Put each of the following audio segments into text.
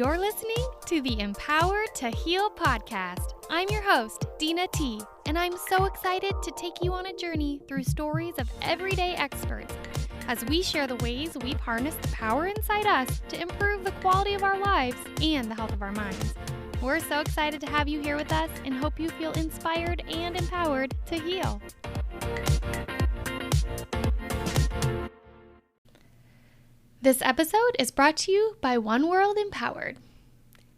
You're listening to the Empowered to Heal podcast. I'm your host, Dena T, and I'm so excited to take you on a journey through stories of everyday experts as we share the ways we've harnessed the power inside us to improve the quality of our lives and the health of our minds. We're so excited to have you here with us and hope you feel inspired and empowered to heal. This episode is brought to you by One World Empowered.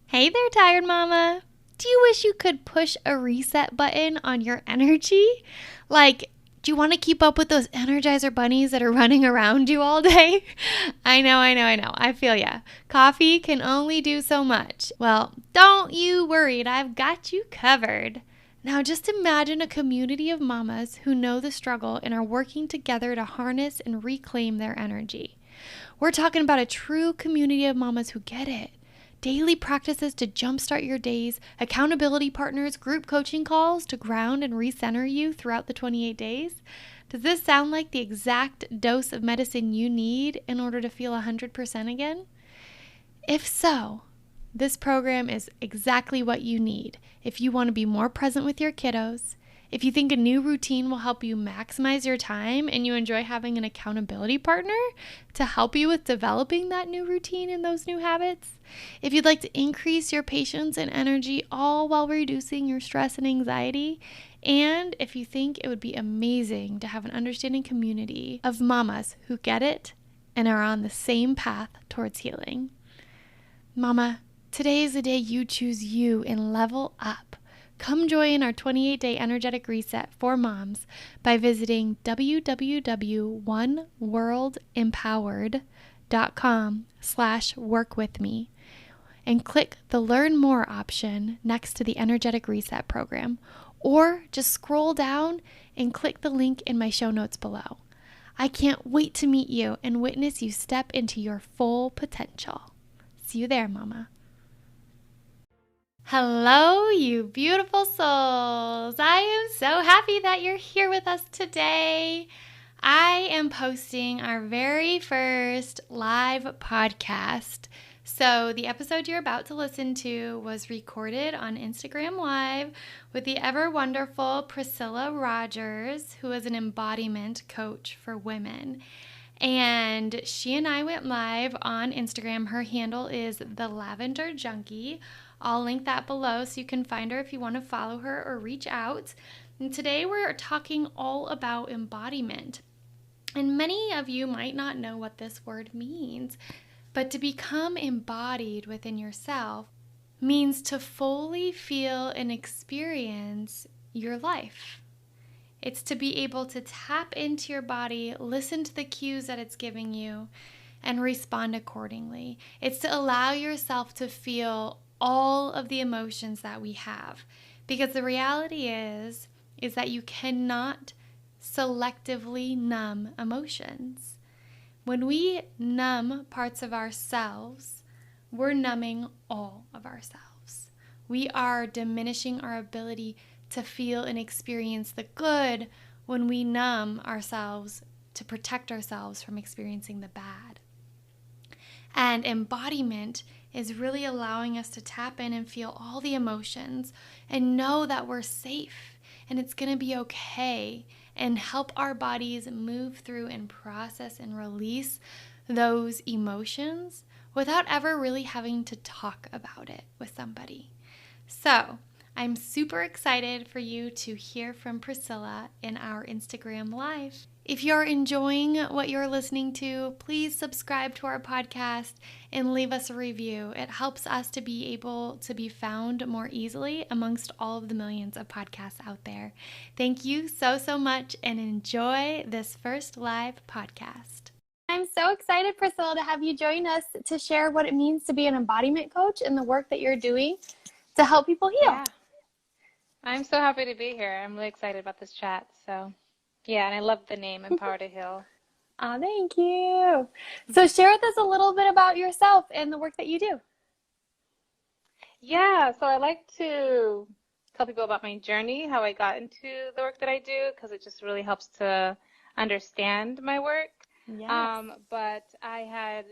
Hey there, tired mama. Do you wish you could push a reset button on your energy? Like, do you want to keep up with those Energizer bunnies that are running around you all day? I know. I feel ya. Coffee can only do so much. Well, don't you worry. I've got you covered. Now just imagine a community of mamas who know the struggle and are working together to harness and reclaim their energy. We're talking about a true community of mamas who get it. Daily practices to jumpstart your days, accountability partners, group coaching calls to ground and recenter you throughout the 28 days. Does this sound like the exact dose of medicine you need in order to feel 100% again? If so, this program is exactly what you need if you want to be more present with your kiddos, if you think a new routine will help you maximize your time and you enjoy having an accountability partner to help you with developing that new routine and those new habits, if you'd like to increase your patience and energy all while reducing your stress and anxiety, and if you think it would be amazing to have an understanding community of mamas who get it and are on the same path towards healing. Mama, today is the day you choose you and level up. Come join our 28-day energetic reset for moms by visiting www.oneworldempowered.com/workwithme and click the Learn More option next to the Energetic Reset program, or just scroll down and click the link in my show notes below. I can't wait to meet you and witness you step into your full potential. See you there, Mama. Hello, you beautiful souls. I am so happy that you're here with us today. I am posting our very first live podcast. So the episode you're about to listen to was recorded on Instagram Live with the ever wonderful Priscilla Rodgers, who is an embodiment coach for women. And she and I went live on Instagram. Her handle is The Lavender Junkie. I'll link that below so you can find her if you want to follow her or reach out. And today we're talking all about embodiment. And many of you might not know what this word means, but to become embodied within yourself means to fully feel and experience your life. It's to be able to tap into your body, listen to the cues that it's giving you, and respond accordingly. It's to allow yourself to feel all of the emotions that we have. Because the reality is that you cannot selectively numb emotions. When we numb parts of ourselves, we're numbing all of ourselves. We are diminishing our ability to feel and experience the good when we numb ourselves to protect ourselves from experiencing the bad. And embodiment is really allowing us to tap in and feel all the emotions and know that we're safe and it's going to be okay, and help our bodies move through and process and release those emotions without ever really having to talk about it with somebody. So I'm super excited for you to hear from Priscilla in our Instagram Live. If you're enjoying what you're listening to, please subscribe to our podcast and leave us a review. It helps us to be able to be found more easily amongst all of the millions of podcasts out there. Thank you so much and enjoy this first live podcast. I'm so excited, Priscilla, to have you join us to share what it means to be an embodiment coach and the work that you're doing to help people heal. Yeah. I'm so happy to be here. I'm really excited about this chat. So, yeah, and I love the name, Empower to Heal. Oh, thank you. So share with us a little bit about yourself and the work that you do. Yeah, so I like to tell people about my journey, how I got into the work that I do, because it just really helps to understand my work. Yes. But I had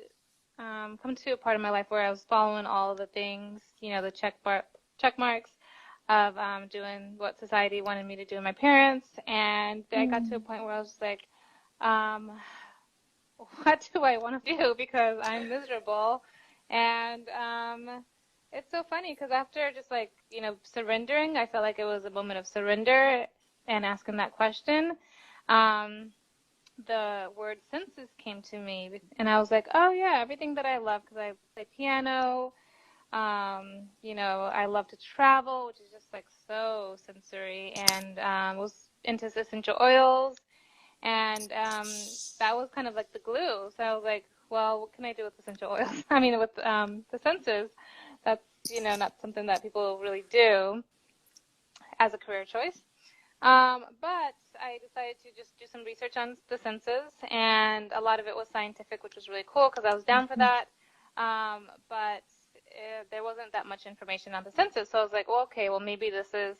come to a part of my life where I was following all of the things, the check marks of doing what society wanted me to do with my parents. And I got to a point where I was like, um, what do I want to do? Because I'm miserable. And it's so funny because after just like, surrendering, I felt like it was a moment of surrender and asking that question. The word senses came to me, and I was like, oh yeah, everything that I love, because I play piano, I love to travel, which is just like so sensory, and was into essential oils, and that was kind of like the glue. So I was like, well, what can I do with essential oils? I mean, with the senses. That's, not something that people really do as a career choice. But I decided to just do some research on the senses, and a lot of it was scientific, which was really cool because I was down for that. But there wasn't that much information on the senses, so I was like, well, okay, well, maybe this is,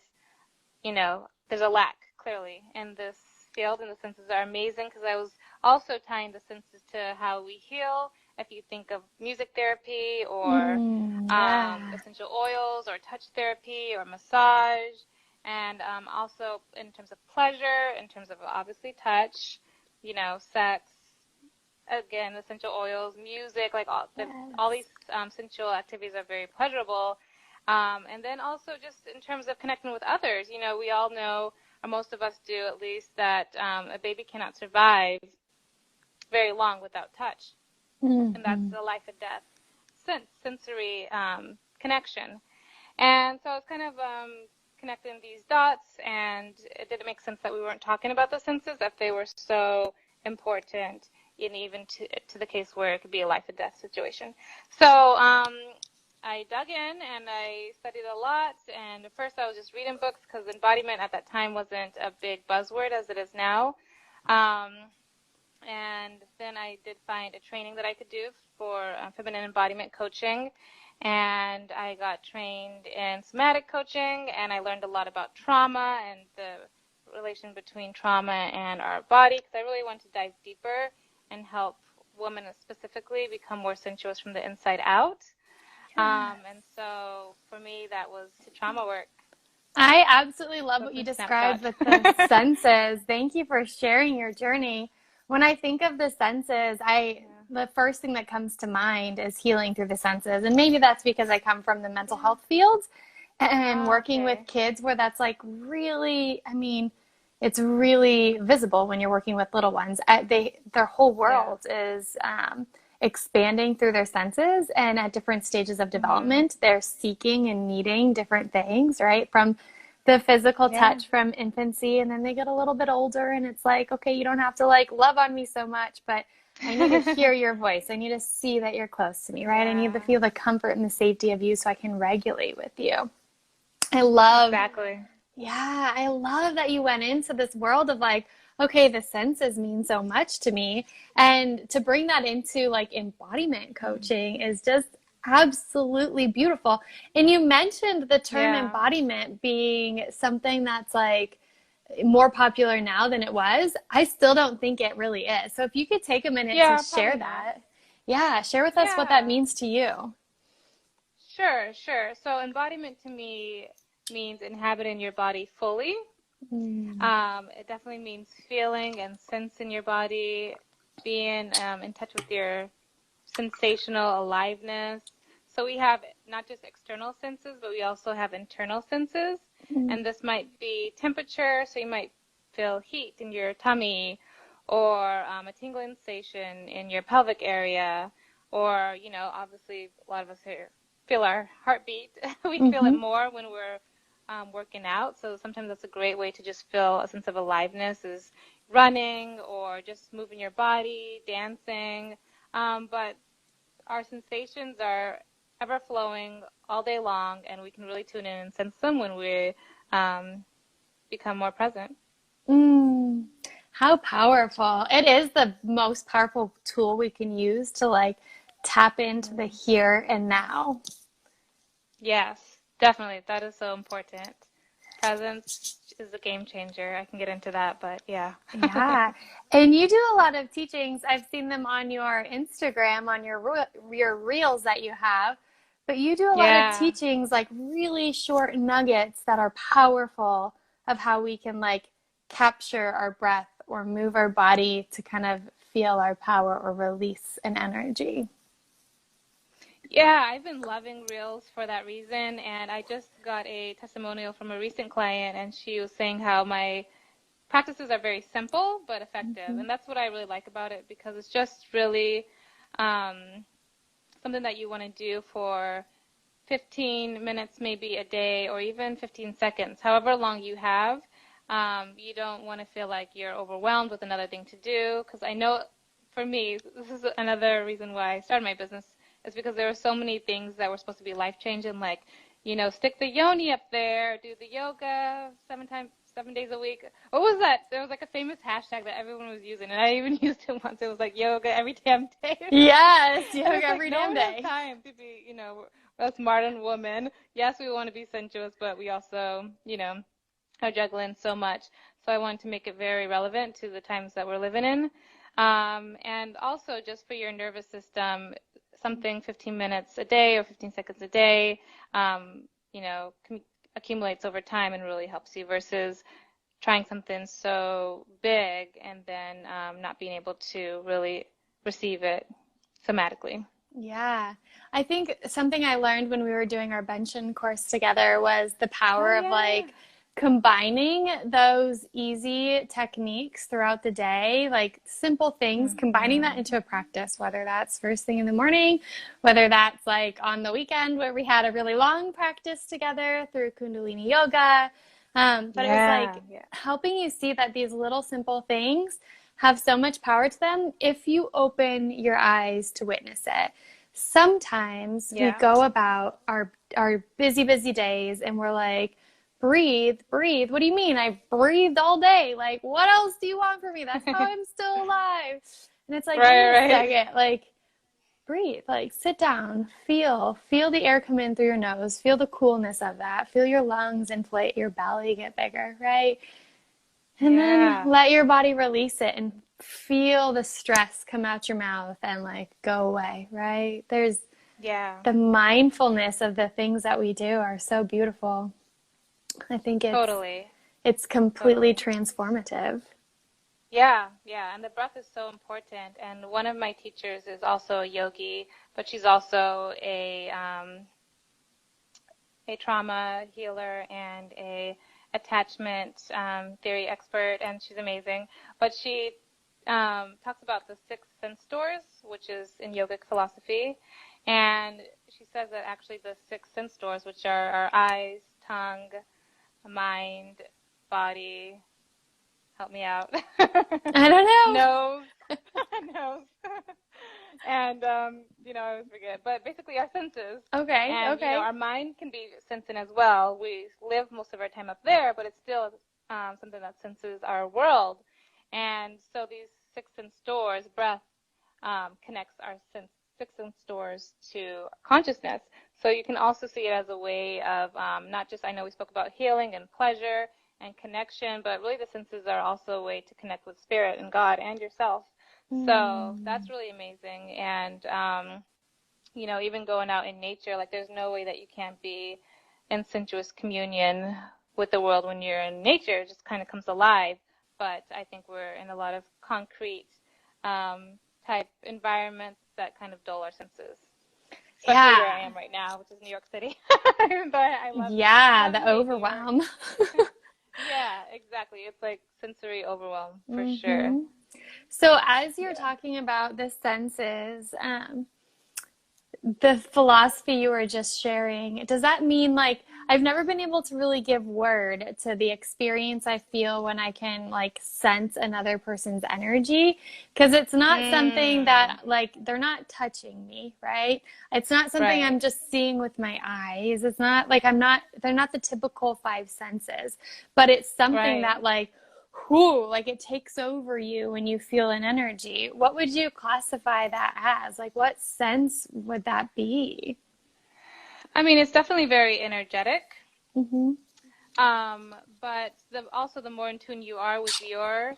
there's a lack, clearly, in this field, and the senses are amazing because I was also tying the senses to how we heal. If you think of music therapy or essential oils or touch therapy or massage, and also in terms of pleasure, in terms of obviously touch, sex, again, essential oils, music, like all these sensual activities are very pleasurable. And then also just in terms of connecting with others, we all know, or most of us do at least, that a baby cannot survive very long without touch. And that's the life and death sensory connection. And so it's kind of connecting these dots, and it didn't make sense that we weren't talking about the senses if they were so important, and even to the case where it could be a life and death situation. So I dug in and I studied a lot, and at first I was just reading books because embodiment at that time wasn't a big buzzword as it is now. And then I did find a training that I could do for feminine embodiment coaching, and I got trained in somatic coaching, and I learned a lot about trauma and the relation between trauma and our body, because I really wanted to dive deeper and help women specifically become more sensuous from the inside out. And so for me, that was trauma work. I absolutely love what you described with the senses. Thank you for sharing your journey. When I think of the senses, the first thing that comes to mind is healing through the senses. And maybe that's because I come from the mental health field and working with kids where that's like really, it's really visible when you're working with little ones. Their whole world is expanding through their senses, and at different stages of development, they're seeking and needing different things, right? From the physical touch from infancy, and then they get a little bit older, and it's like, okay, you don't have to like love on me so much, but I need to hear your voice. I need to see that you're close to me, right? I need to feel the comfort and the safety of you so I can regulate with you. I love that you went into this world of like, okay, the senses mean so much to me. And to bring that into like embodiment coaching is just absolutely beautiful. And you mentioned the term embodiment being something that's like more popular now than it was. I still don't think it really is. So if you could take a minute to share that. Share with us what that means to you. Sure. So embodiment to me means inhabiting your body fully. It definitely means feeling and sensing your body, being in touch with your sensational aliveness. So we have not just external senses, but we also have internal senses. And this might be temperature, so you might feel heat in your tummy, or a tingling sensation in your pelvic area, or, obviously a lot of us here feel our heartbeat. We feel it more when we're working out. So sometimes that's a great way to just feel a sense of aliveness, is running or just moving your body, dancing. But our sensations are ever flowing all day long, and we can really tune in and sense them when we become more present. How powerful. It is the most powerful tool we can use to like tap into the here and now. Yes, definitely. That is so important. presence is a game changer. I can get into that, but yeah. Yeah. And you do a lot of teachings. I've seen them on your Instagram, on your reels that you have. But you do a lot of Yeah. teachings, like really short nuggets that are powerful of how we can like capture our breath or move our body to kind of feel our power or release an energy. Yeah, I've been loving Reels for that reason, and I just got a testimonial from a recent client, and she was saying how my practices are very simple but effective, and that's what I really like about it, because it's just really something that you want to do for 15 minutes maybe a day, or even 15 seconds, however long you have. You don't want to feel like you're overwhelmed with another thing to do, because I know for me, this is another reason why I started my business, is because there were so many things that were supposed to be life-changing, like, stick the yoni up there, do the yoga 7 days a week. What was that? There was like a famous hashtag that everyone was using, and I even used it once. It was like yoga every damn day. Yes, yoga It's like, every no damn one has day. time to be, a modern woman. Yes, we want to be sensuous, but we also, are juggling so much. So I wanted to make it very relevant to the times that we're living in. And also just for your nervous system, something 15 minutes a day or 15 seconds a day, accumulates over time and really helps you, versus trying something so big and then not being able to really receive it somatically. Yeah. I think something I learned when we were doing our Benchen course together was the Oh, power of yeah. like combining those easy techniques throughout the day, like simple things, combining that into a practice, whether that's first thing in the morning, whether that's like on the weekend where we had a really long practice together through Kundalini yoga. But it was Yeah, like yeah. helping you see that these little simple things have so much power to them if you open your eyes to witness it. Sometimes we Yeah. go about our busy days and we're like, breathe, breathe. What do you mean? I breathed all day. Like, what else do you want from me? That's how I'm still alive. And it's like, wait Right, a right. second, like, breathe, like, sit down, feel the air come in through your nose, feel the coolness of that, feel your lungs inflate, your belly get bigger, right? And then Yeah. let your body release it and feel the stress come out your mouth and like go away, right? There's Yeah. the mindfulness of the things that we do are so beautiful. I think Totally. it's completely Totally. transformative. Yeah, yeah, and the breath is so important. And one of my teachers is also a yogi, but she's also a trauma healer and a attachment theory expert, and she's amazing. But she talks about the six sense doors, which is in yogic philosophy, and she says that actually the six sense doors, which are our eyes, tongue, mind, body, help me out. I don't know. Nose. Nose. And, I always forget. But basically our senses. Okay, And, okay. our mind can be sensing as well. We live most of our time up there, but it's still something that senses our world. And so these six sense doors, breath, connects our six sense doors to consciousness. So you can also see it as a way of not just, I know we spoke about healing and pleasure and connection, but really the senses are also a way to connect with spirit and God and yourself. So that's really amazing. And, even going out in nature, like there's no way that you can't be in sensuous communion with the world when you're in nature. It just kind of comes alive. But I think we're in a lot of concrete type environments that kind of dull our senses. Especially where Yeah. I am right now, which is New York City. But I Yeah, love the and hate New York. overwhelm. Yeah, exactly. It's like sensory overwhelm for sure. hmm So as you're Yeah. talking about the senses, the philosophy you were just sharing, does that mean like I've never been able to really give word to the experience I feel when I can like sense another person's energy? Because it's not something Mm, that like they're not touching me, right? It's not something right, I'm just seeing with my eyes. It's not like they're not the typical five senses, but it's something right. that like whoo, like it takes over you when you feel an energy. What would you classify that as? Like, what sense would that be? I mean, it's definitely very energetic. Mm-hmm. But also the more in tune you are with your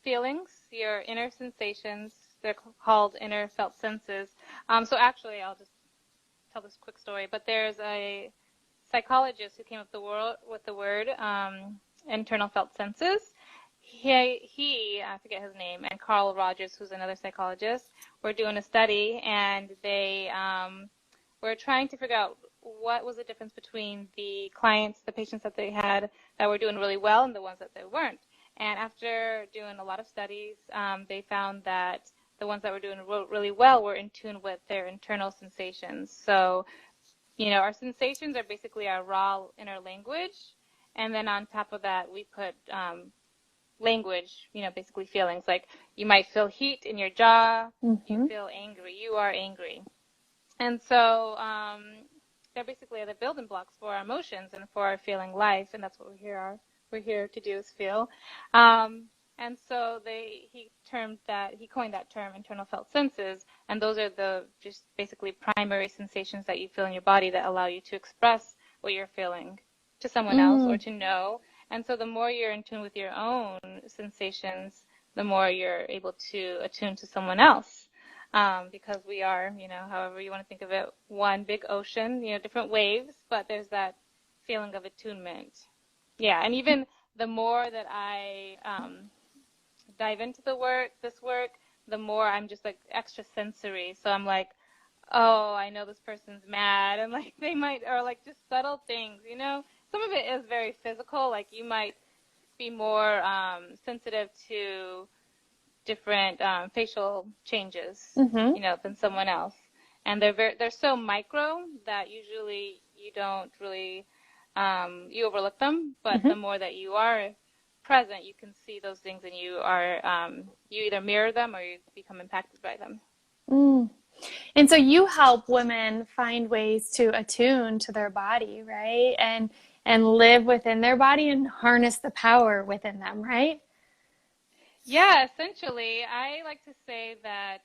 feelings, your inner sensations, they're called inner felt senses. So actually, I'll just tell this quick story, but there's a psychologist who came up with the word internal felt senses. I forget his name, and Rodgers, who's another psychologist, were doing a study, and they were trying to figure out what was the difference between the patients that they had that were doing really well and the ones that they weren't. And after doing a lot of studies, they found that the ones that were doing really well were in tune with their internal sensations. So, our sensations are basically our raw inner language. And then on top of that, we put language, basically feelings. Like you might feel heat in your jaw, you feel angry, you are angry. And so they're basically the building blocks for our emotions and for our feeling life, and that's what we're here to do, is feel. And so he coined that term, internal felt senses, and those are the just basically primary sensations that you feel in your body that allow you to express what you're feeling to someone else or to know. And so the more you're in tune with your own sensations, the more you're able to attune to someone else. Because we are, however you want to think of it, one big ocean, different waves, but there's that feeling of attunement. Yeah, and even the more that I dive into this work, the more I'm just like extra sensory. So I'm like, oh, I know this person's mad, and like they might, or like just subtle things, Some of it is very physical, like you might be more sensitive to different facial changes, than someone else. And they're so micro that usually you don't really, you overlook them, but the more that you are present, you can see those things, and you either mirror them or you become impacted by them. And so you help women find ways to attune to their body, right? And live within their body and harness the power within them, right? Yeah, essentially, I like to say that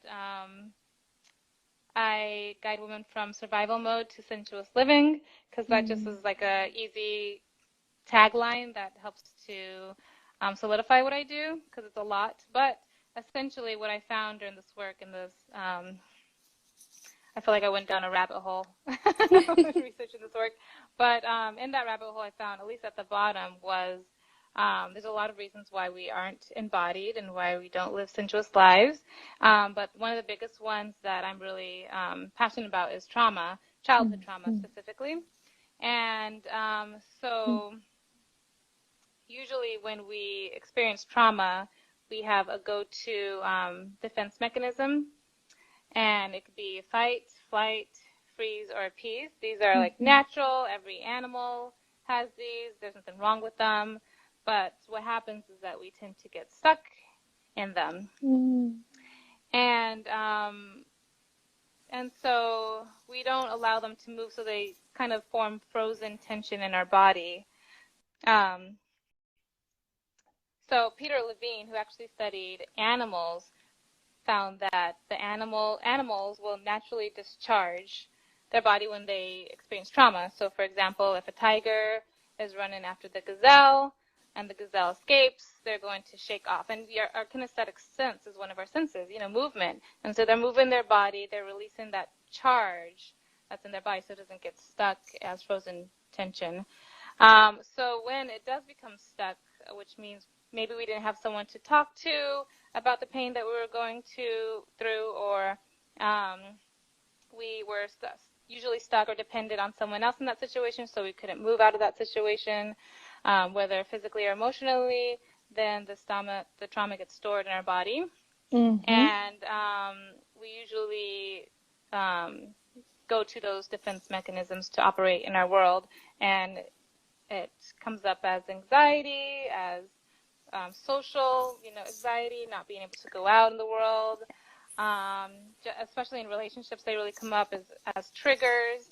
I guide women from survival mode to sensuous living, because that just is like a easy tagline that helps to solidify what I do, because it's a lot. But essentially what I found during this work and this, I feel like I went down a rabbit hole researching this work. But in that rabbit hole I found, at least at the bottom, was there's a lot of reasons why we aren't embodied and why we don't live sensuous lives. But one of the biggest ones that I'm really passionate about is trauma, childhood trauma specifically. And so usually when we experience trauma, we have a go-to defense mechanism. And it could be fight, flight, freeze, or appease. These are like natural. Every animal has these. There's nothing wrong with them. But what happens is that we tend to get stuck in them. And so we don't allow them to move, so they kind of form frozen tension in our body. So Peter Levine, who actually studied animals, found that the animals will naturally discharge their body when they experience trauma. So, for example, if a tiger is running after the gazelle and the gazelle escapes, they're going to shake off. And our kinesthetic sense is one of our senses, movement. And so they're moving their body, they're releasing that charge that's in their body so it doesn't get stuck as frozen tension. So when it does become stuck, which means maybe we didn't have someone to talk to about the pain that we were going through, or we were usually stuck or dependent on someone else in that situation, so we couldn't move out of that situation, whether physically or emotionally, then the trauma gets stored in our body. And we usually go to those defense mechanisms to operate in our world, and it comes up as anxiety, as social, anxiety, not being able to go out in the world, especially in relationships, they really come up as triggers.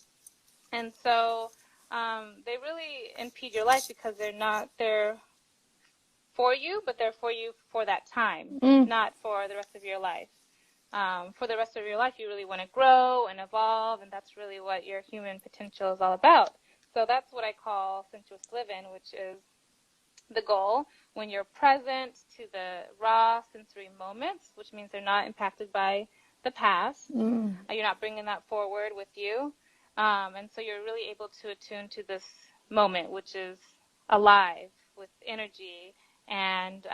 And so they really impede your life because they're for you, but they're for you for that time, not for the rest of your life. For the rest of your life, you really want to grow and evolve, and that's really what your human potential is all about. So that's what I call sensuous living, which is the goal when you're present to the raw sensory moments, which means they're not impacted by the past. You're not bringing that forward with you. And so you're really able to attune to this moment, which is alive with energy. And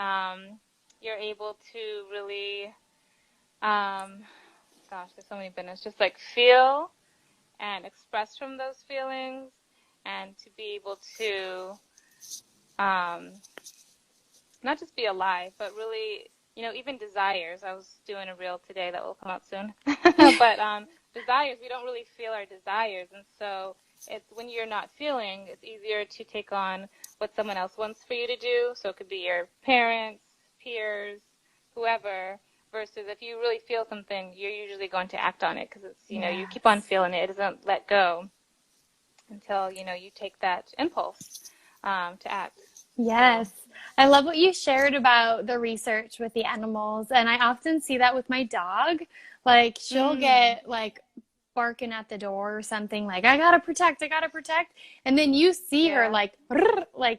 you're able to really, gosh, there's so many benefits, just like feel and express from those feelings, and to be able to not just be alive, but really, even desires. I was doing a reel today that will come out soon. But desires, we don't really feel our desires. And so it's when you're not feeling, it's easier to take on what someone else wants for you to do. So it could be your parents, peers, whoever, versus if you really feel something, you're usually going to act on it because it's, you keep on feeling it. It doesn't let go until, you take that impulse to act. Yes. I love what you shared about the research with the animals. And I often see that with my dog. Like she'll get like barking at the door or something like, I gotta protect. And then you see her like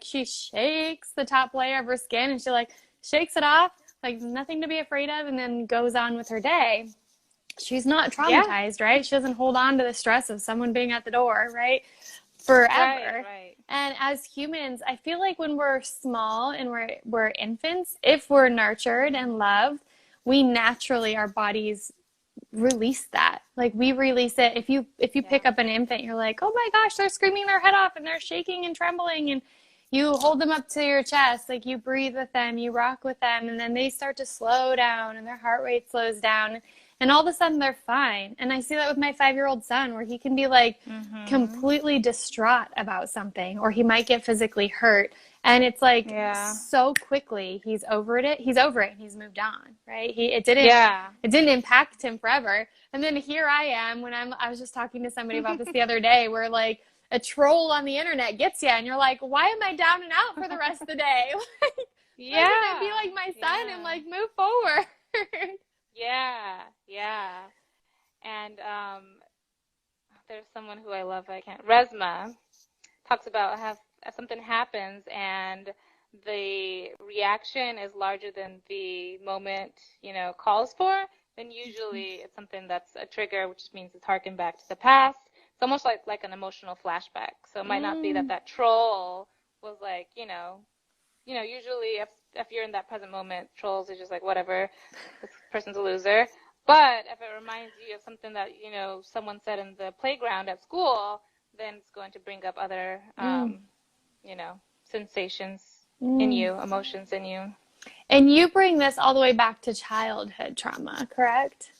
she shakes the top layer of her skin and she like shakes it off, like nothing to be afraid of, and then goes on with her day. She's not traumatized, right? She doesn't hold on to the stress of someone being at the door, right? Forever. Right. And as humans, I feel like when we're small and we're infants, if we're nurtured and loved, we naturally, our bodies release that. Like we release it. If you pick up an infant, you're like, oh my gosh, they're screaming their head off and they're shaking and trembling, and you hold them up to your chest, like you breathe with them, you rock with them, and then they start to slow down and their heart rate slows down. And all of a sudden they're fine. And I see that with my 5-year-old son, where he can be like completely distraught about something, or he might get physically hurt. And it's like so quickly he's over it. He's over it and he's moved on, right? It didn't impact him forever. And then here I am when I was just talking to somebody about this the other day, where like a troll on the internet gets you and you're like, why am I down and out for the rest of the day? Like, why can't I be like my son and like move forward? Yeah. And there's someone who I love, Resma, talks about how something happens and the reaction is larger than the moment, calls for, then usually it's something that's a trigger, which means it's harkened back to the past. It's almost like an emotional flashback. So it might not be that troll was like, usually if you're in that present moment, trolls are just like, whatever, this person's a loser. But if it reminds you of something that, someone said in the playground at school, then it's going to bring up other, sensations in you, emotions in you. And you bring this all the way back to childhood trauma, correct?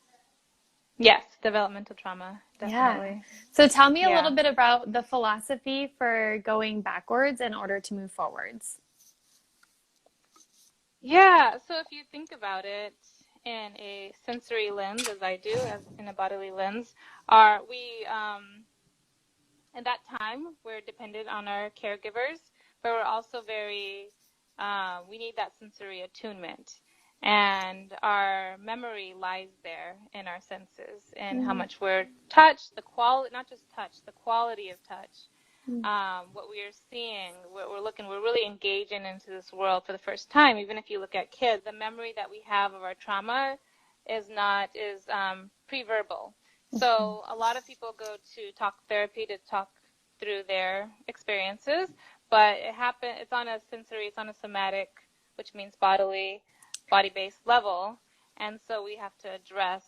Yes, developmental trauma, definitely. Yeah. So tell me a little bit about the philosophy for going backwards in order to move forwards. Yeah, so if you think about it in a sensory lens, as I do, as in a bodily lens, we in that time, we're dependent on our caregivers, but we're also we need that sensory attunement. And our memory lies there in our senses, and how much we're touched, the quality, not just touch, the quality of touch. What we are seeing, what we're really engaging into this world for the first time. Even if you look at kids, the memory that we have of our trauma is pre-verbal. So a lot of people go to talk therapy to talk through their experiences, but it's on a somatic, which means body-based level, and so we have to address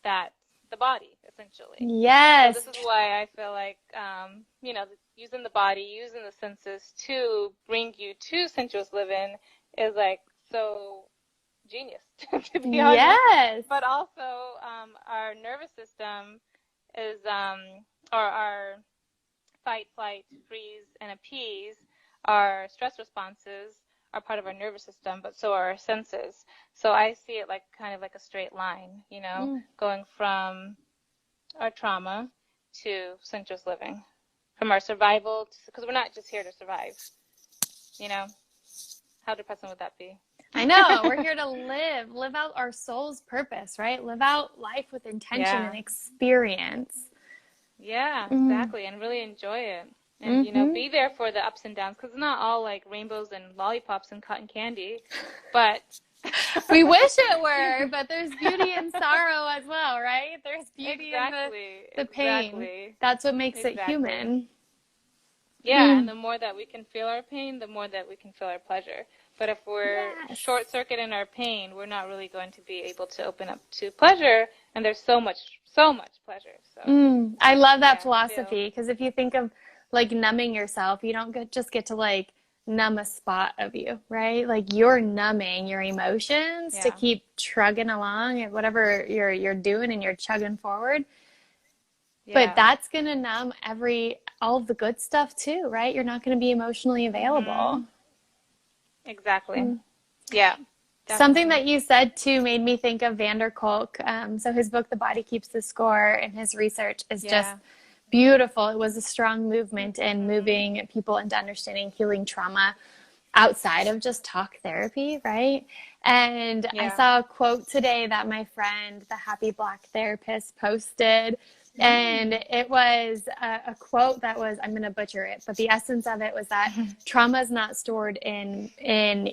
the body, essentially. Yes. So this is why I feel like, using the body, using the senses to bring you to sensuous living is like so genius, to be honest. Yes. But also, our nervous system is, or our fight, flight, freeze, and appease, our stress responses are part of our nervous system, but so are our senses. So I see it like kind of like a straight line, going from our trauma to sensuous living, from our survival, because we're not just here to survive. How depressing would that be? I know. We're here to live out our soul's purpose, right? Live out life with intention and experience. Yeah, exactly. And really enjoy it. And, be there for the ups and downs, because it's not all like rainbows and lollipops and cotton candy, but We wish it were, but there's beauty in sorrow as well, right? There's beauty in the pain. Exactly. That's what makes it Exactly. human. Yeah, and the more that we can feel our pain, the more that we can feel our pleasure. But if we're Yes. short-circuit in our pain, we're not really going to be able to open up to pleasure, and there's so much pleasure. So I love that yeah, philosophy, because if you think of like numbing yourself, you don't just get to like numb a spot of you, right? Like you're numbing your emotions to yeah, keep trugging along at whatever you're doing, and you're chugging forward. But yeah. that's going to numb all of the good stuff too, right? You're not going to be emotionally available. Exactly. Yeah, Something definitely. that you said too made me think of Vander Kolk. So his book, The Body Keeps the Score, and his research is just beautiful. It was a strong movement in moving people into understanding healing trauma outside of just talk therapy, right? And I saw a quote today that my friend, the Happy Black Therapist, posted. And it was a quote that was, I'm going to butcher it, but the essence of it was that trauma is not stored in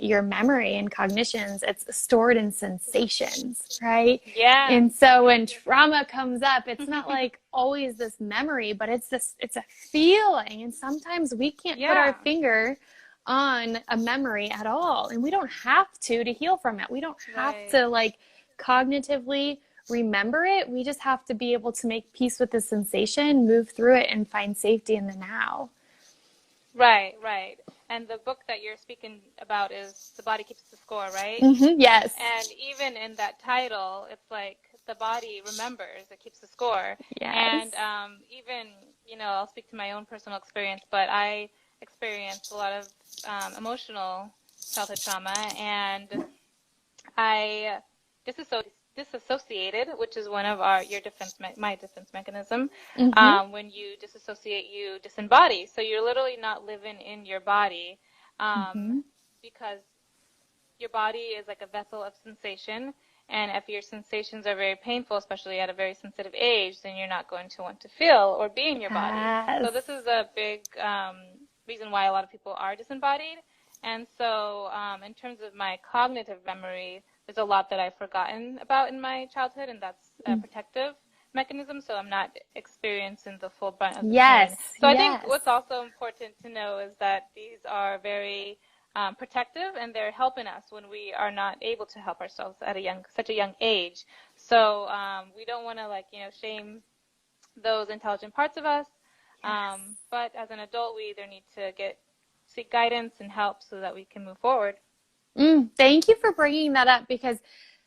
your memory and cognitions. It's stored in sensations, right? Yeah. And so when trauma comes up, it's not like always this memory, but it's a feeling. And sometimes we can't put our finger on a memory at all. And we don't have to heal from it. We don't have to like cognitively remember it. We just have to be able to make peace with the sensation, move through it, and find safety in the now. Right, right. And the book that you're speaking about is The Body Keeps the Score, right? Yes. And even in that title, it's like the body remembers, it keeps the score. Yes. And even, I'll speak to my own personal experience, but I experienced a lot of emotional childhood trauma, and I disassociated, which is one of my defense mechanism. When you disassociate, you disembody. So you're literally not living in your body, because your body is like a vessel of sensation. And if your sensations are very painful, especially at a very sensitive age, then you're not going to want to feel or be in your body. So this is a big reason why a lot of people are disembodied. And so in terms of my cognitive memory, there's a lot that I've forgotten about in my childhood, and that's a protective mechanism, so I'm not experiencing the full brunt of the pain. So I think what's also important to know is that these are very protective, and they're helping us when we are not able to help ourselves at such a young age. So we don't want to shame those intelligent parts of us, but as an adult, we either need to seek guidance and help so that we can move forward. Thank you for bringing that up, because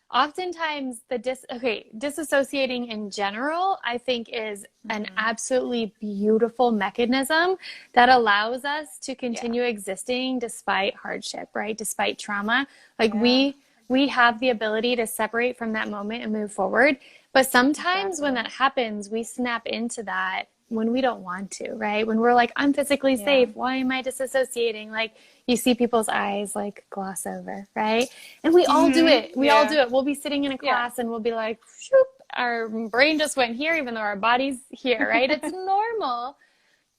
oftentimes disassociating in general, I think, is an absolutely beautiful mechanism that allows us to continue existing despite hardship, right? Despite trauma. Like we have the ability to separate from that moment and move forward. But sometimes when that happens, we snap into that when we don't want to, right? When we're like, I'm physically safe. Why am I disassociating? Like, you see people's eyes like gloss over, right? And we all do it. We all do it. We'll be sitting in a class and we'll be like, shoop, our brain just went here, even though our body's here, right? It's normal.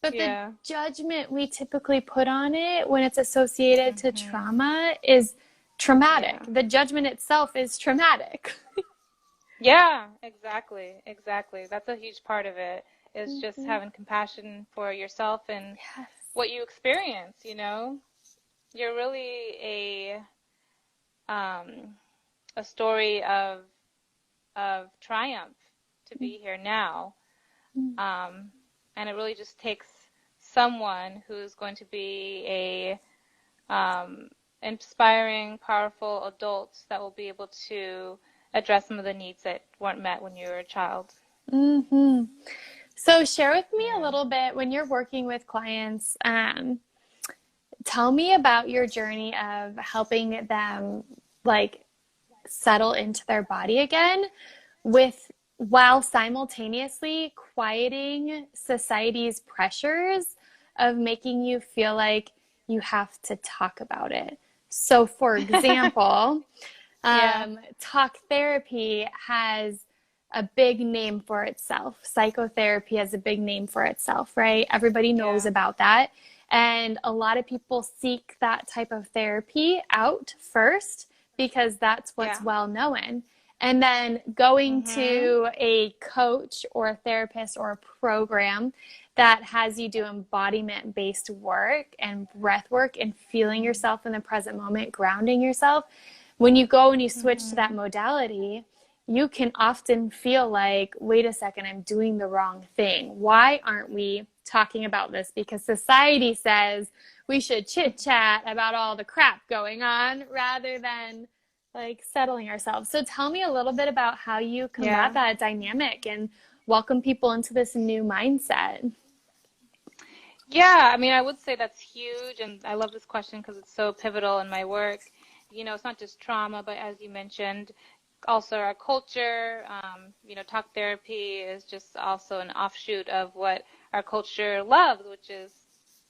But the judgment we typically put on it when it's associated to trauma is traumatic. The judgment itself is traumatic. Yeah, exactly. That's a huge part of it, is just having compassion for yourself and what you experience, You're really a story of triumph to be here now. And it really just takes someone who's going to be a inspiring, powerful adult that will be able to address some of the needs that weren't met when you were a child. So share with me a little bit, when you're working with clients, tell me about your journey of helping them like settle into their body again, while simultaneously quieting society's pressures of making you feel like you have to talk about it. So for example, talk therapy has a big name for itself. Psychotherapy has a big name for itself, right? Everybody knows Yeah. about that. And a lot of people seek that type of therapy out first because that's what's Yeah. well known. And then going Mhm. to a coach or a therapist or a program that has you do embodiment based work and breath work and feeling yourself in the present moment, grounding yourself. When you go and you switch to that Mhm. modality, you can often feel like, wait a second, I'm doing the wrong thing. Why aren't we talking about this? Because society says we should chit chat about all the crap going on rather than like settling ourselves. So tell me a little bit about how you combat Yeah. that dynamic and welcome people into this new mindset. Yeah, I mean, I would say that's huge, and I love this question because it's so pivotal in my work. It's not just trauma, but as you mentioned, also our culture. Talk therapy is just also an offshoot of what our culture loves, which is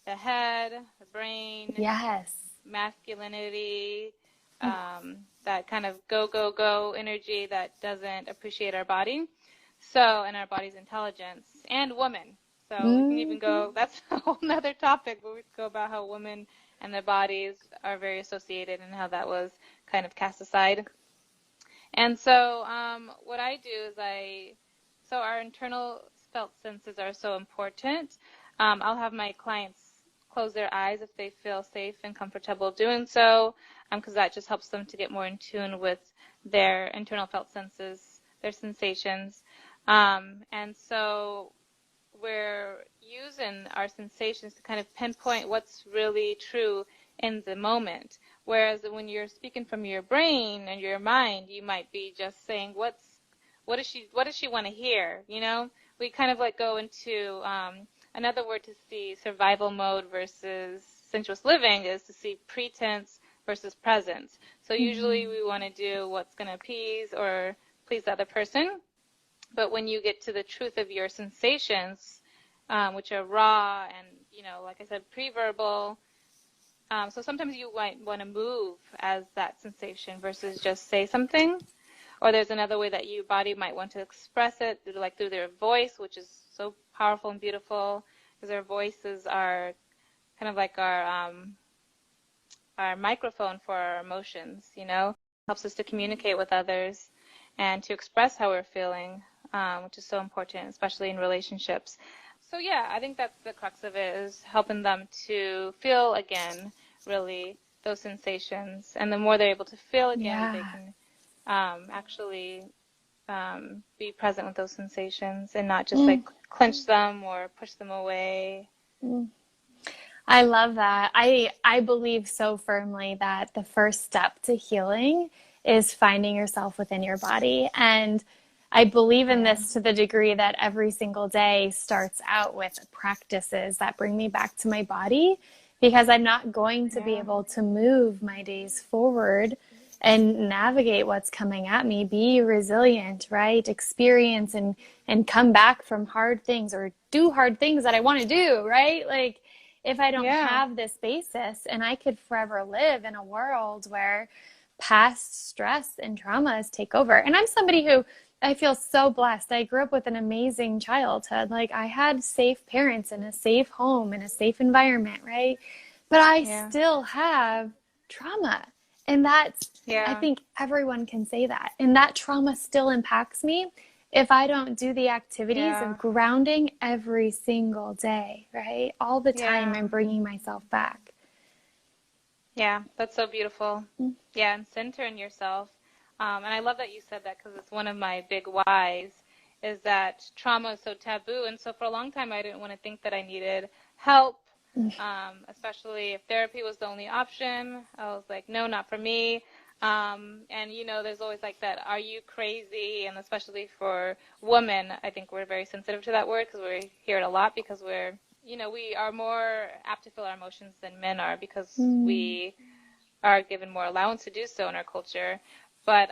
the head, the brain, Yes. masculinity, that kind of go, go, go energy that doesn't appreciate our body. And our body's intelligence, and women. So we can even Mm-hmm. go, that's a whole nother topic, but we could go about how women and their bodies are very associated and how that was kind of cast aside. And so what I do is so our internal felt senses are so important. I'll have my clients close their eyes if they feel safe and comfortable doing so, because that just helps them to get more in tune with their internal felt senses, their sensations. And so we're using our sensations to kind of pinpoint what's really true in the moment. Whereas when you're speaking from your brain and your mind, you might be just saying, what does she want to hear? We kind of like go into another word to see survival mode versus sensuous living is to see pretense versus presence. So usually we want to do what's going to appease or please the other person. But when you get to the truth of your sensations, which are raw and, like I said, pre-verbal, so sometimes you might want to move as that sensation versus just say something. Or there's another way that your body might want to express it, through their voice, which is so powerful and beautiful, because their voices are kind of like our microphone for our emotions, helps us to communicate with others and to express how we're feeling, which is so important, especially in relationships. So yeah, I think that's the crux of it, is helping them to feel again, really, those sensations. And the more they're able to feel again, they Yeah. can actually be present with those sensations and not just Mm. like clench them or push them away. Mm. I love that. I believe so firmly that the first step to healing is finding yourself within your body. And I believe in Yeah. this to the degree that every single day starts out with practices that bring me back to my body, because I'm not going to be Yeah. able to move my days forward and navigate what's coming at me, be resilient, right? Experience and come back from hard things or do hard things that I want to do, right? Like if I don't Yeah. have this basis, and I could forever live in a world where past stress and traumas take over. And I'm somebody who I feel so blessed. I grew up with an amazing childhood. Like I had safe parents in a safe home in a safe environment, right? But I Yeah. still have trauma. And I Yeah. think everyone can say that. And that trauma still impacts me if I don't do the activities of Yeah. grounding every single day, right? All the time Yeah. I'm bringing myself back. Yeah, that's so beautiful. Yeah, and centering yourself. And I love that you said that, because it's one of my big whys, is that trauma is so taboo. And so for a long time, I didn't want to think that I needed help, especially if therapy was the only option. I was like, no, not for me. And, there's always like that, are you crazy? And especially for women, I think we're very sensitive to that word because we hear it a lot, because we are more apt to feel our emotions than men are, because Mm. we are given more allowance to do so in our culture. But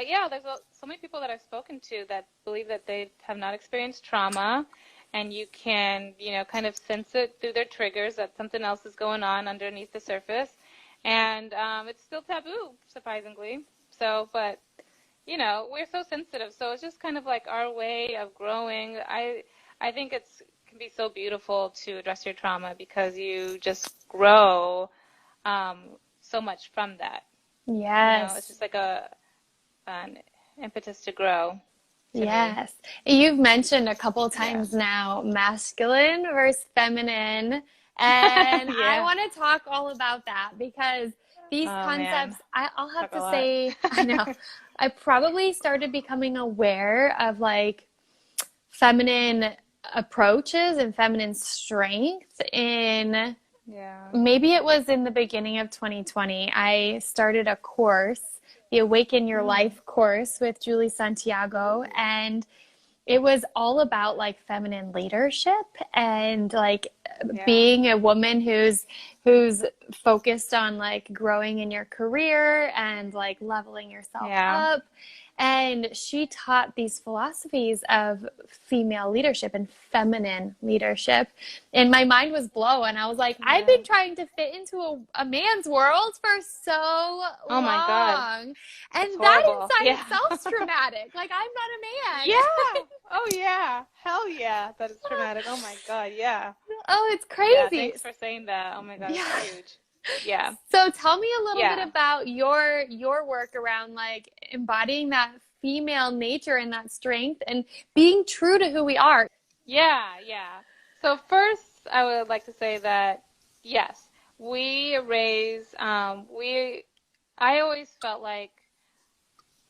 yeah, there's so many people that I've spoken to that believe that they have not experienced trauma, and you can, kind of sense it through their triggers that something else is going on underneath the surface, and it's still taboo, surprisingly. So, but we're so sensitive. So it's just kind of like our way of growing. I think can be so beautiful to address your trauma because you just grow um, so much from that. It's Yes. just like an impetus to grow to me. Yes. You've mentioned a couple of Yeah. times now masculine versus feminine. And I Yeah. want to talk all about that because these Oh man, concepts, I'll have talk a to lot. say, I know, I probably started becoming aware of like feminine approaches and feminine strength in Yeah. maybe it was in the beginning of 2020. I started a course, the Awaken Your Mm. Life course with Julie Santiago, and it was all about like feminine leadership and like Yeah. being a woman who's focused on like growing in your career and like leveling yourself Yeah. up. And she taught these philosophies of female leadership and feminine leadership. And my mind was blown. I was like, I've Yeah. been trying to fit into a man's world for so Oh my God, long. it's And that horrible. inside Yeah. itself's traumatic. Like, I'm not a man. Yeah. Oh yeah. Hell yeah. That is traumatic. Oh my God. Yeah. Oh, it's Yeah. crazy. Thanks for saying that. Oh my God, Yeah. it's huge. Yeah. So tell me a little bit Yeah. about your work around like embodying that female nature and that strength and being true to who we are. Yeah. Yeah. So first, I would like to say that yes, we raise. I always felt like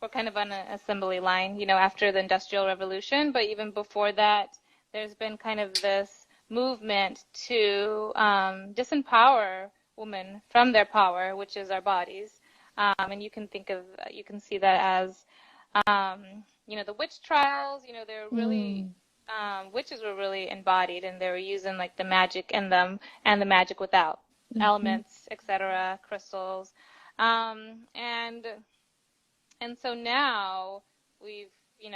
we're kind of on an assembly line, after the Industrial Revolution, but even before that, there's been kind of this movement to disempower women from their power, which is our bodies. And you can see that as, the witch trials, they're really, Mm. witches were really embodied and they were using like the magic in them and the magic without, Mm-hmm. elements, etc., crystals. And so now we've,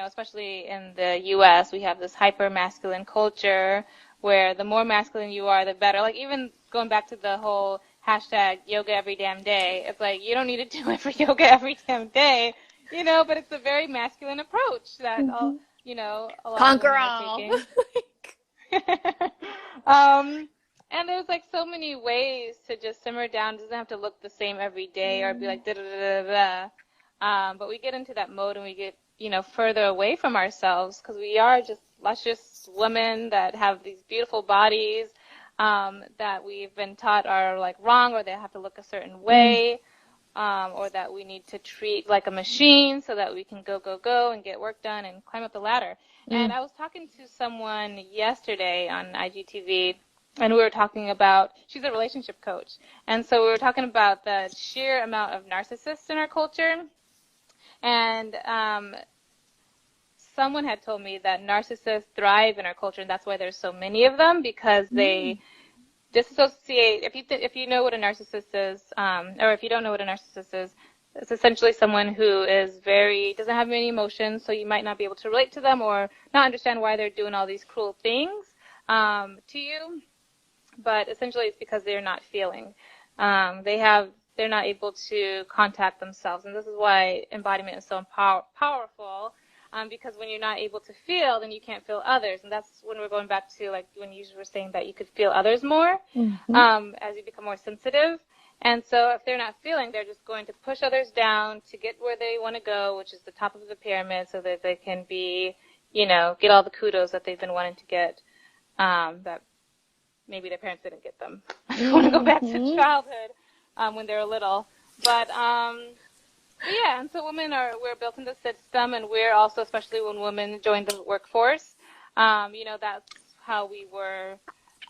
especially in the US, we have this hyper masculine culture where the more masculine you are, the better. Like even going back to the whole hashtag yoga every damn day, it's like you don't need to do every yoga every damn day, but it's a very masculine approach that Mm-hmm. a lot of Conquer women are all. taking. um, and there's like so many ways to just simmer down. It doesn't have to look the same every day or be like da da da da da. But we get into that mode and we get, further away from ourselves because we are just luscious women that have these beautiful bodies that we've been taught are like wrong or they have to look a certain Mm. way or that we need to treat like a machine so that we can go and get work done and climb up the ladder. And Mm. I was talking to someone yesterday on IGTV and we were talking about, she's a relationship coach. And so we were talking about the sheer amount of narcissists in our culture. And someone had told me that narcissists thrive in our culture, and that's why there's so many of them because Mm. they disassociate. If you know what a narcissist is, or if you don't know what a narcissist is, it's essentially someone who doesn't have many emotions, so you might not be able to relate to them or not understand why they're doing all these cruel things to you. But essentially, it's because they're not feeling. They're not able to contact themselves, and this is why embodiment is so powerful. Because when you're not able to feel, then you can't feel others, and that's when we're going back to like when you were saying that you could feel others more Mm-hmm. as you become more sensitive. And so if they're not feeling, they're just going to push others down to get where they want to go, which is the top of the pyramid, so that they can be, get all the kudos that they've been wanting to get. That maybe their parents didn't get them. I want to go back to Mm-hmm. childhood when they were little. But yeah, and so we're built in the system, and we're also, especially when women join the workforce, that's how we were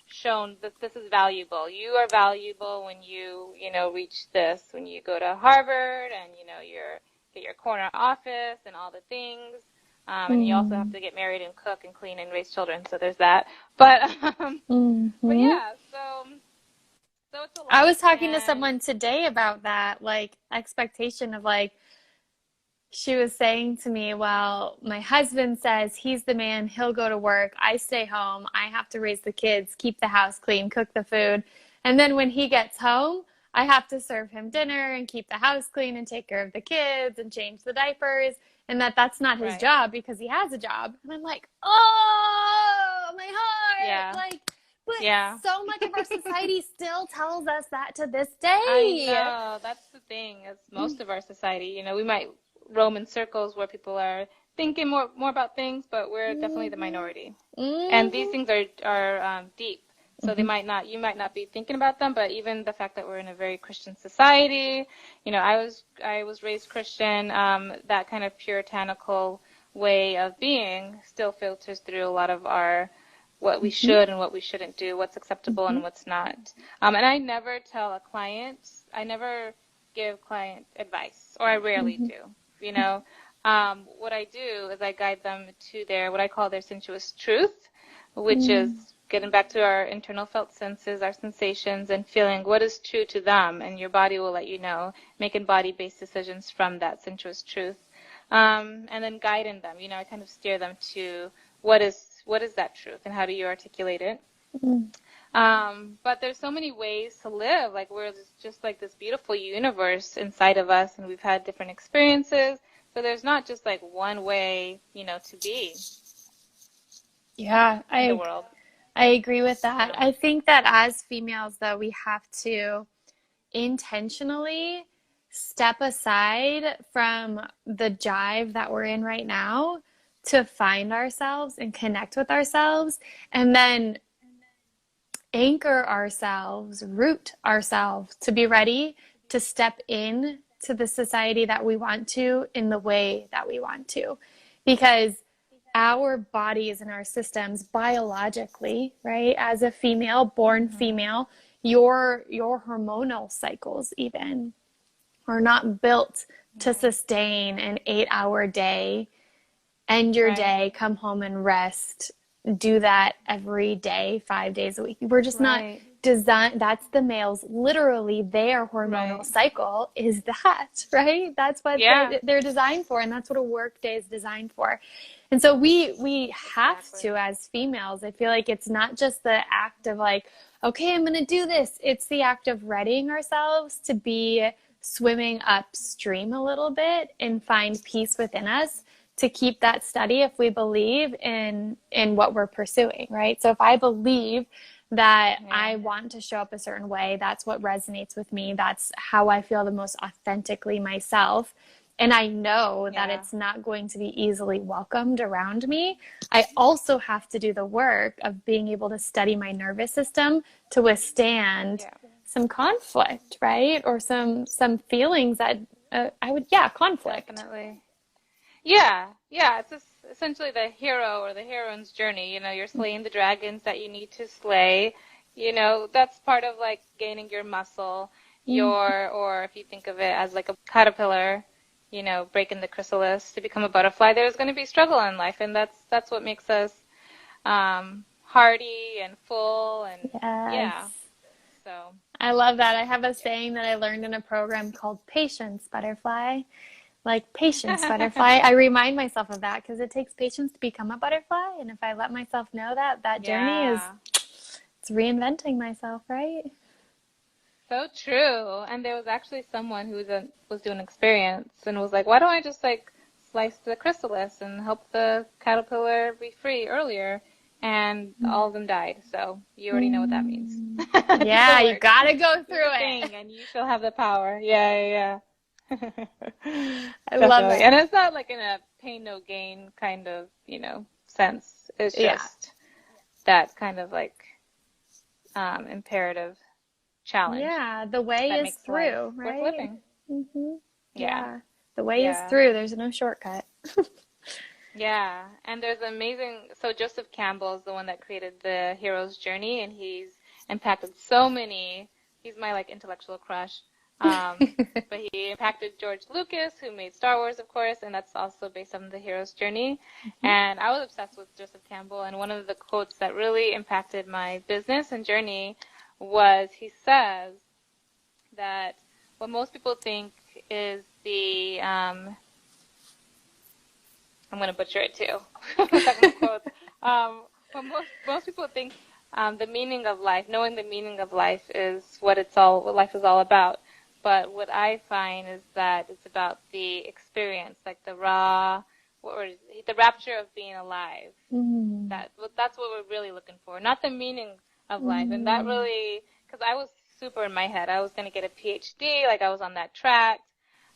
shown that this is valuable. You are valuable when reach this, when you go to Harvard and, get your corner office and all the things. And you also have to get married and cook and clean and raise children, so there's that. But, but Mm-hmm. yeah, so it's a I lot. was talking to And someone today about that, like expectation of like she was saying to me, well, my husband says he's the man, he'll go to work, I stay home, I have to raise the kids, keep the house clean, cook the food. And then when he gets home, I have to serve him dinner and keep the house clean and take care of the kids and change the diapers, and that's not his Right. job because he has a job. And I'm like, oh, my heart. Yeah. Like, but Yeah. so much of our society still tells us that to this I day. know. That's the thing. It's most of our society. You know, we might roam in circles where people are thinking more about things, but we're definitely the minority. And these things are deep. So they might not, you might not be thinking about them, but even the fact that we're in a very Christian society, you know, I was raised Christian, that kind of puritanical way of being still filters through a lot of our what we should and what we shouldn't do, what's acceptable and what's not. And I never tell a client, I never give client advice, or I rarely do, you know. What I do is I guide them to their, what I call their sensuous truth, which is getting back to our internal felt senses, our sensations, and feeling what is true to them, and your body will let you know, making body-based decisions from that sensuous truth. And then guiding them, you know, I kind of steer them to what is that truth and how do you articulate it. But there's so many ways to live. Like, we're just like this beautiful universe inside of us, and we've had different experiences. So there's not just like one way, you know, to be Yeah, in the world. I agree with that. I think that as females, though, we have to intentionally step aside from the jive that we're in right now to find ourselves and connect with ourselves, and then anchor ourselves, root ourselves to be ready to step in to the society that we want to in the way that we want to. Because our bodies and our systems biologically, right, as a female, born female, your hormonal cycles even are not built to sustain an 8-hour day, end your day, come home and rest, do that every day, 5 days a week. We're just not designed. That's the males, literally their hormonal cycle is that, right? That's what they're designed for, and that's what a work day is designed for. And so we have to, as females, I feel like it's not just the act of like, okay, I'm going to do this. It's the act of readying ourselves to be swimming upstream a little bit and find peace within us to keep that steady if we believe in what we're pursuing, right? So if I believe that I want to show up a certain way, that's what resonates with me, that's how I feel the most authentically myself, and I know that it's not going to be easily welcomed around me, I also have to do the work of being able to steady my nervous system to withstand some conflict, right? Or some feelings that conflict. Definitely. Yeah, it's just essentially the hero or the heroine's journey. You know, you're slaying the dragons that you need to slay. You know, that's part of like gaining your muscle. Or if you think of it as like a caterpillar, you know, breaking the chrysalis to become a butterfly, there's going to be struggle in life, and that's what makes us hearty and full, and so I love that. I have a saying that I learned in a program called Patience Butterfly. Like, patience, butterfly. I remind myself of that because it takes patience to become a butterfly, and if I let myself know that journey is, it's reinventing myself, right? So true. And there was actually someone who was doing an experience and was like, why don't I just like slice the chrysalis and help the caterpillar be free earlier? And all of them died. So you already know what that means. Yeah, you gotta go through it. And you shall have the power. Yeah. I love it. And it's not like in a pain, no gain kind of, you know, sense. It's just that kind of like imperative challenge. Yeah, the way is through, right? Worth living. Yeah, the way is through. There's no shortcut. Yeah, and there's amazing, so Joseph Campbell is the one that created the hero's journey, and he's impacted so many, he's my like intellectual crush, but he impacted George Lucas, who made Star Wars, of course, and that's also based on the hero's journey. And I was obsessed with Joseph Campbell, and one of the quotes that really impacted my business and journey was, he says that what most people think is the, I'm going to butcher it too. What most people think the meaning of life, knowing the meaning of life is what life is all about. But what I find is that it's about the experience, like the raw, the rapture of being alive. That's what we're really looking for, not the meaning of life. And that really, because I was super in my head. I was going to get a PhD, like I was on that track.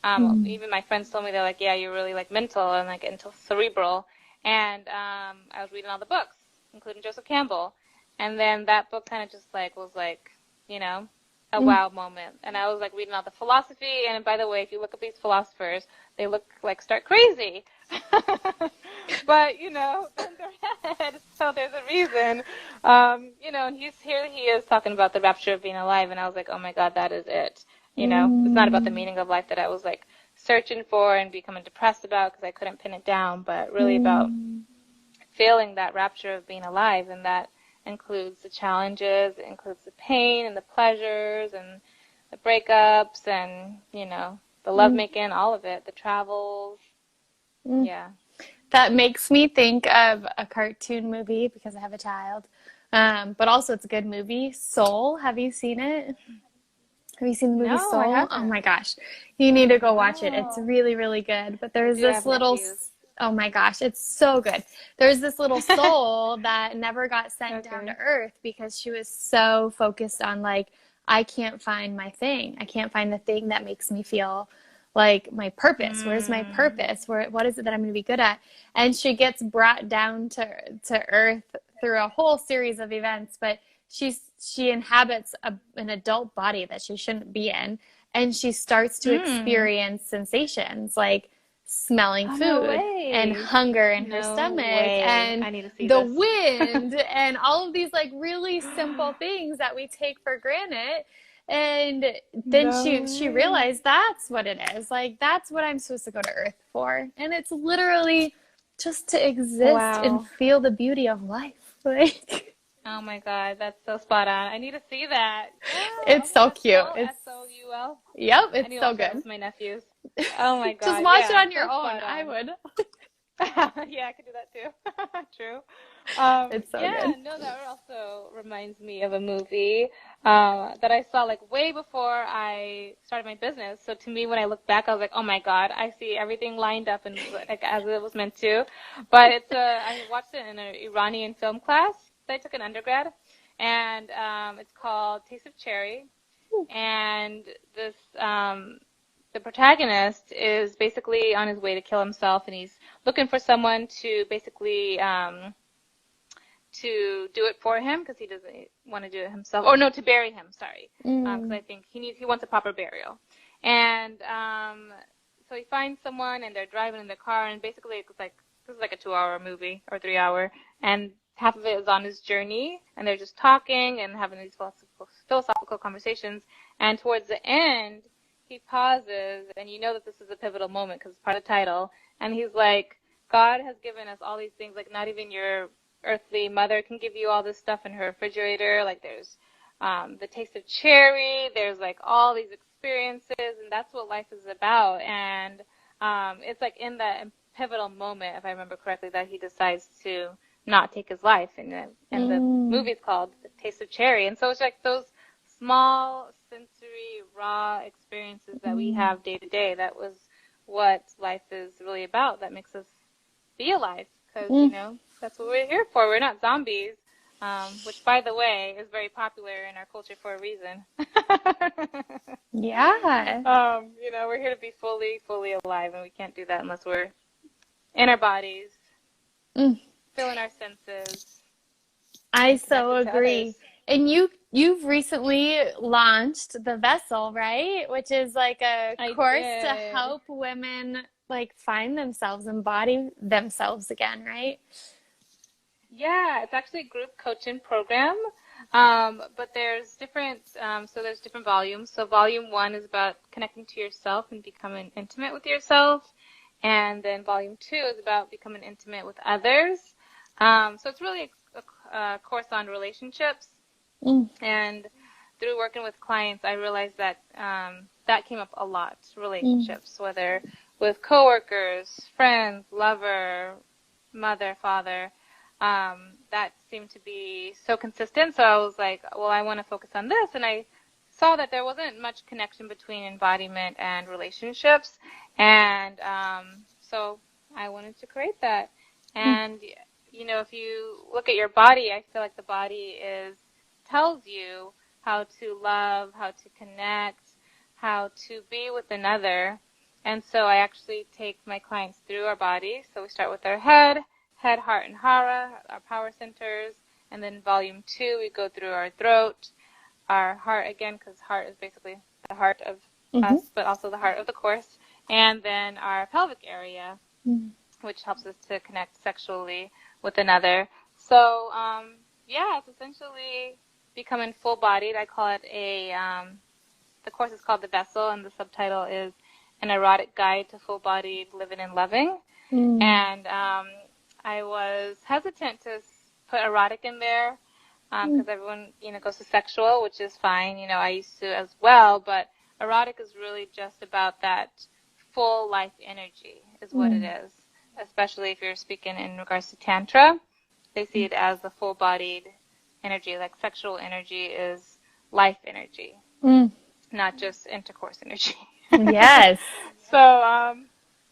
Even my friends told me, they're like, yeah, you're really like mental and like into cerebral. And I was reading all the books, including Joseph Campbell. And then that book kind of just like was like, you know, a wow moment. And I was like reading all the philosophy. And by the way, if you look at these philosophers, they look like stark crazy. But, you know, in their head, so there's a reason. You know, and he is talking about the rapture of being alive. And I was like, oh my God, that is it. You know, it's not about the meaning of life that I was like searching for and becoming depressed about because I couldn't pin it down, but really about feeling that rapture of being alive. And that includes the challenges, it includes the pain and the pleasures and the breakups and, you know, the lovemaking, all of it, the travels. Yeah. That makes me think of a cartoon movie because I have a child. But also it's a good movie, Soul. Have you seen it? Have you seen the movie No, Soul? I haven't. Oh my gosh. You need to go watch it. It's really, really good. But there's this little, oh my gosh, it's so good. There's this little soul that never got sent down to earth because she was so focused on like, I can't find my thing. I can't find the thing that makes me feel like my purpose. Where's my purpose? What is it that I'm going to be good at? And she gets brought down to earth through a whole series of events, but she inhabits an adult body that she shouldn't be in, and she starts to experience sensations like smelling food and hunger in her stomach and the wind and all of these like really simple things that we take for granted. And then she realized that's what it is. Like, that's what I'm supposed to go to earth for. And it's literally just to exist and feel the beauty of life. Like, oh my God, that's so spot on. I need to see that. Yeah, it's so cute. It's S-O-U-L. Yep, it's so good. With my nephews. Oh my God. Just watch it on your own. I would. Yeah, I could do that too. True. It's so good. No, that also reminds me of a movie that I saw like way before I started my business. So to me, when I look back, I was like, oh my God, I see everything lined up and like as it was meant to. But I watched it in an Iranian film class that I took in undergrad, and it's called Taste of Cherry. And this the protagonist is basically on his way to kill himself, and he's looking for someone to basically to do it for him because he doesn't want to do it himself. Or no, to bury him, sorry. Because I think he wants a proper burial. And so he finds someone, and they're driving in the car, and basically it's like, this is like a 2-hour movie, or 3-hour, and half of it is on his journey, and they're just talking and having these philosophical conversations. And towards the end, he pauses, and you know that this is a pivotal moment because it's part of the title. And he's like, God has given us all these things, like not even your earthly mother can give you all this stuff in her refrigerator. Like there's the taste of cherry, there's like all these experiences, and that's what life is about. And it's like in that pivotal moment, if I remember correctly, that he decides to not take his life. And the movie's called The Taste of Cherry. And so it's like those small sensory raw experiences that we have day to day. That was what life is really about. That makes us be alive because, you know, that's what we're here for. We're not zombies, which, by the way, is very popular in our culture for a reason. Yeah. You know, we're here to be fully alive, and we can't do that unless we're in our bodies, feeling our senses. I so agree. And you've recently launched The Vessel, right? Which is like a course to help women like find themselves, embody themselves again, right? Yeah, it's actually a group coaching program. But there's different volumes. So volume 1 is about connecting to yourself and becoming intimate with yourself. And then volume 2 is about becoming intimate with others. So it's really a course on relationships. And through working with clients, I realized that that came up a lot, relationships, whether with coworkers, friends, lover, mother, father. that seemed to be so consistent. So I was like, well, I want to focus on this. And I saw that there wasn't much connection between embodiment and relationships. And so I wanted to create that. And, you know, if you look at your body, I feel like the body tells you how to love, how to connect, how to be with another. And so I actually take my clients through our body. So we start with our head, heart, and hara, our power centers. And then volume 2, we go through our throat, our heart again, because heart is basically the heart of us, but also the heart of the course. And then our pelvic area, which helps us to connect sexually with another. So, yeah, it's essentially becoming full-bodied. I call it the course is called The Vessel, and the subtitle is An Erotic Guide to Full-Bodied Living and Loving. And I was hesitant to put erotic in there because everyone, you know, goes to sexual, which is fine. You know, I used to as well, but erotic is really just about that full life energy is what it is, especially if you're speaking in regards to Tantra. They see it as the full-bodied energy, like sexual energy is life energy, not just intercourse energy. Yes. So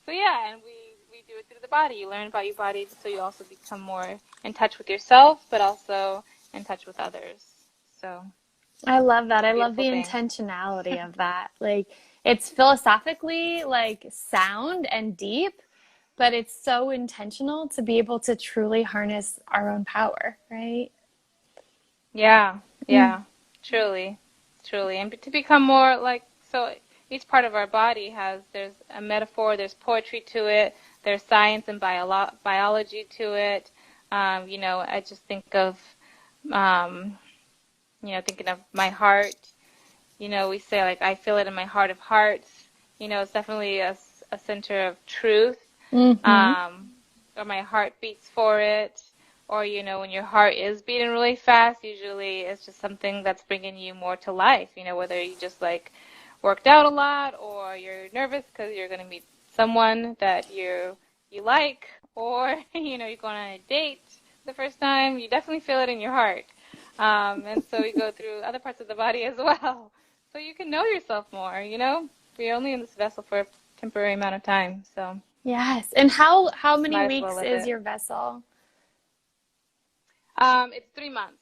yeah, and we do it through the body. You learn about your body so you also become more in touch with yourself, but also in touch with others. So I love that. I love the thing. intentionality of that. Like, it's philosophically like sound and deep, but it's so intentional to be able to truly harness our own power, right? Yeah, truly. And to become more like, so each part of our body there's a metaphor, there's poetry to it, there's science and biology to it. You know, I just think of, you know, thinking of my heart. You know, we say, like, I feel it in my heart of hearts. You know, it's definitely a center of truth. Or my heart beats for it. Or, you know, when your heart is beating really fast, usually it's just something that's bringing you more to life. You know, whether you just, like, worked out a lot, or you're nervous because you're going to meet someone that you like, or, you know, you're going on a date the first time, you definitely feel it in your heart. And so we go through other parts of the body as well. So you can know yourself more, you know? We're only in this vessel for a temporary amount of time, so. Yes. And how many Might as weeks well live is it. your vessel? It's 3 months.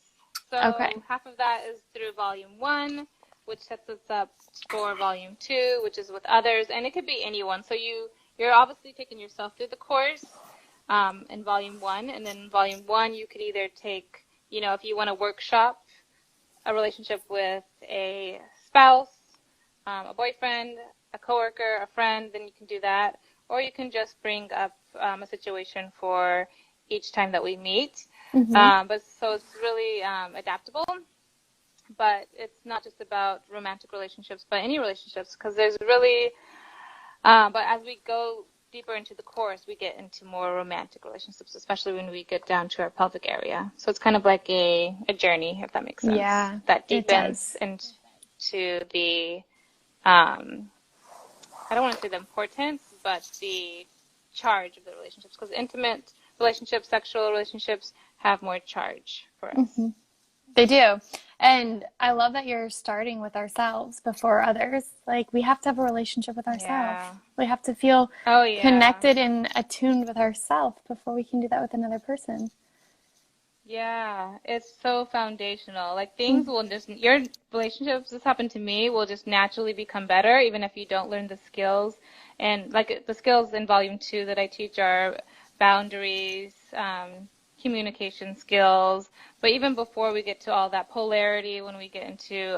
So Okay. half of that is through volume 1, which sets us up for volume 2, which is with others, and it could be anyone. So you're obviously taking yourself through the course in volume 1, and then in volume 1 you could either take, you know, if you want to workshop a relationship with a spouse, a boyfriend, a coworker, a friend, then you can do that. Or you can just bring up a situation for each time that we meet. But so it's really adaptable. But it's not just about romantic relationships, but any relationships, because there's really, but as we go deeper into the course, we get into more romantic relationships, especially when we get down to our pelvic area. So it's kind of like a journey, if that makes sense. Yeah, that it deepens does. into the, I don't want to say the importance, but the charge of the relationships, because intimate relationships, sexual relationships have more charge for us. They do. And I love that you're starting with ourselves before others. Like, we have to have a relationship with ourselves. Yeah. We have to feel Oh, yeah. connected and attuned with ourselves before we can do that with another person. Yeah, it's so foundational. Like, things will just, your relationships, this happened to me, will just naturally become better, even if you don't learn the skills. And like the skills in volume 2 that I teach are boundaries, communication skills. But even before we get to all that polarity, when we get into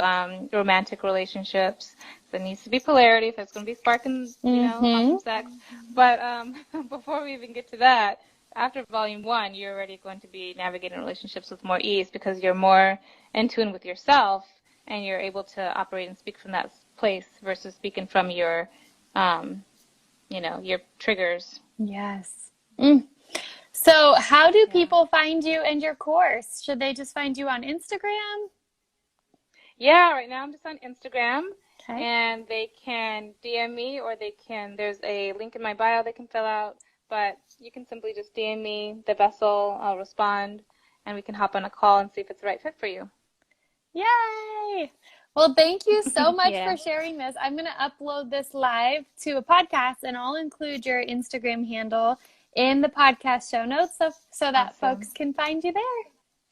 romantic relationships, there needs to be polarity if it's going to be sparking, you know, awesome sex. But before we even get to that, after volume 1, you're already going to be navigating relationships with more ease because you're more in tune with yourself and you're able to operate and speak from that place versus speaking from your, you know, your triggers. Yes. So how do people find you and your course? Should they just find you on Instagram? Yeah, right now I'm just on Instagram. Okay. And they can DM me, or there's a link in my bio they can fill out. but you can simply just DM me, the vessel, I'll respond, and we can hop on a call and see if it's the right fit for you. Yay! Well, thank you so much Yeah. for sharing this. I'm going to upload this live to a podcast, and I'll include your Instagram handle in the podcast show notes so that Awesome. folks can find you there.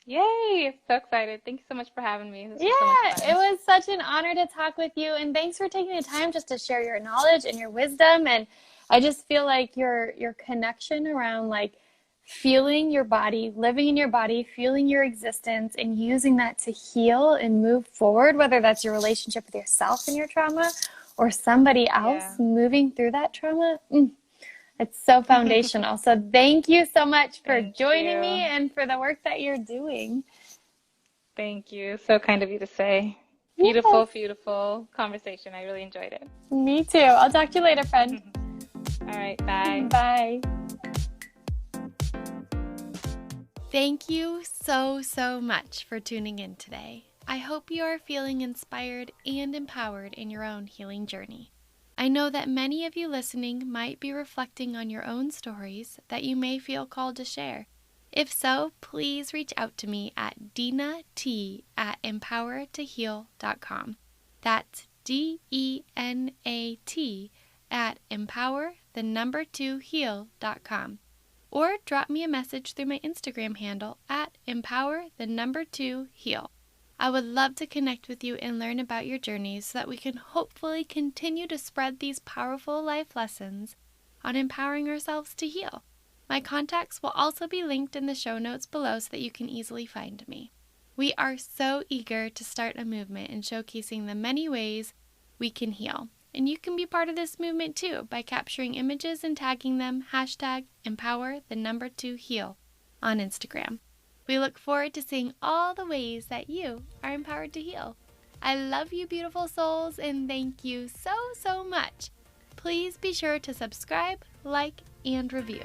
Yay! So excited. Thank you so much for having me. This Yeah, was so much fun. it was such an honor to talk with you, and thanks for taking the time just to share your knowledge and your wisdom. And I just feel like your connection around like feeling your body, living in your body, feeling your existence, and using that to heal and move forward, whether that's your relationship with yourself and your trauma or somebody else moving through that trauma. It's so foundational. So thank you so much for joining me and for the work that you're doing. Thank you. So kind of you to say. Beautiful, beautiful conversation. I really enjoyed it. Me too. I'll talk to you later, friend. All right. Bye. Bye. Thank you so much for tuning in today. I hope you are feeling inspired and empowered in your own healing journey. I know that many of you listening might be reflecting on your own stories that you may feel called to share. If so, please reach out to me at denat@empowertoheal.com. That's DENAT@empower2heal.com. Or drop me a message through my Instagram handle at empower2heal. I would love to connect with you and learn about your journeys so that we can hopefully continue to spread these powerful life lessons on empowering ourselves to heal. My contacts will also be linked in the show notes below so that you can easily find me. We are so eager to start a movement in showcasing the many ways we can heal. And you can be part of this movement too by capturing images and tagging them #empower2heal on Instagram. We look forward to seeing all the ways that you are empowered to heal. I love you, beautiful souls, and thank you so much. Please be sure to subscribe, like, and review.